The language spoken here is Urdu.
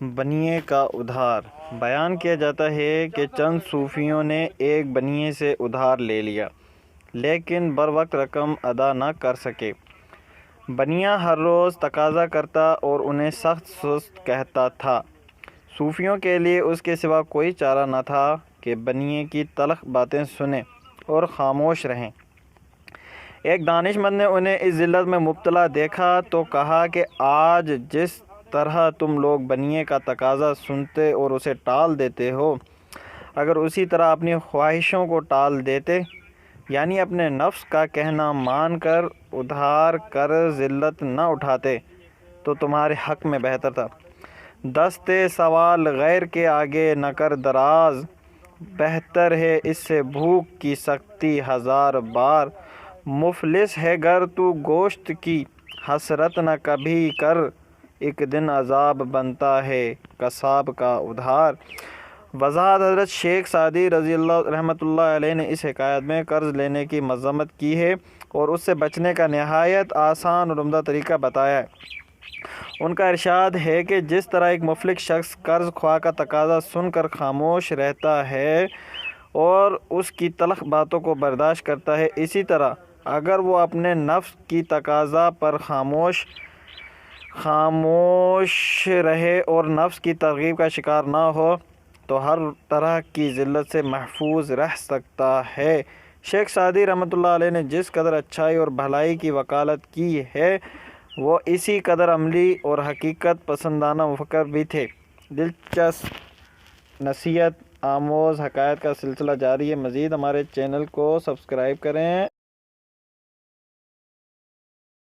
بنیے کا ادھار۔ بیان کیا جاتا ہے کہ چند صوفیوں نے ایک بنیے سے ادھار لے لیا لیکن بروقت رقم ادا نہ کر سکے۔ بنیہ ہر روز تقاضا کرتا اور انہیں سخت سست کہتا تھا۔ صوفیوں کے لیے اس کے سوا کوئی چارہ نہ تھا کہ بنیے کی تلخ باتیں سنیں اور خاموش رہیں۔ ایک دانش مند نے انہیں اس ذلت میں مبتلا دیکھا تو کہا کہ آج جس طرح تم لوگ بنیے کا تقاضا سنتے اور اسے ٹال دیتے ہو، اگر اسی طرح اپنی خواہشوں کو ٹال دیتے، یعنی اپنے نفس کا کہنا مان کر ادھار کر ذلت نہ اٹھاتے تو تمہارے حق میں بہتر تھا۔ دست سوال غیر کے آگے نہ کر دراز، بہتر ہے اس سے بھوک کی سختی ہزار بار۔ مفلس ہے گر تو گوشت کی حسرت نہ کبھی کر، ایک دن عذاب بنتا ہے قصاب کا ادھار۔ وضاحت: حضرت شیخ سعدی رحمۃ اللہ علیہ نے اس حکایت میں قرض لینے کی مذمت کی ہے اور اس سے بچنے کا نہایت آسان اور عمدہ طریقہ بتایا ہے۔ ان کا ارشاد ہے کہ جس طرح ایک مفلس شخص قرض خواہ کا تقاضا سن کر خاموش رہتا ہے اور اس کی تلخ باتوں کو برداشت کرتا ہے، اسی طرح اگر وہ اپنے نفس کی تقاضا پر خاموش رہے اور نفس کی ترغیب کا شکار نہ ہو تو ہر طرح کی ذلت سے محفوظ رہ سکتا ہے۔ شیخ سعدی رحمۃ اللہ علیہ نے جس قدر اچھائی اور بھلائی کی وکالت کی ہے وہ اسی قدر عملی اور حقیقت پسندانہ مفکر بھی تھے۔ دلچسپ نصیحت آموز حکایت کا سلسلہ جاری ہے۔ مزید ہمارے چینل کو سبسکرائب کریں۔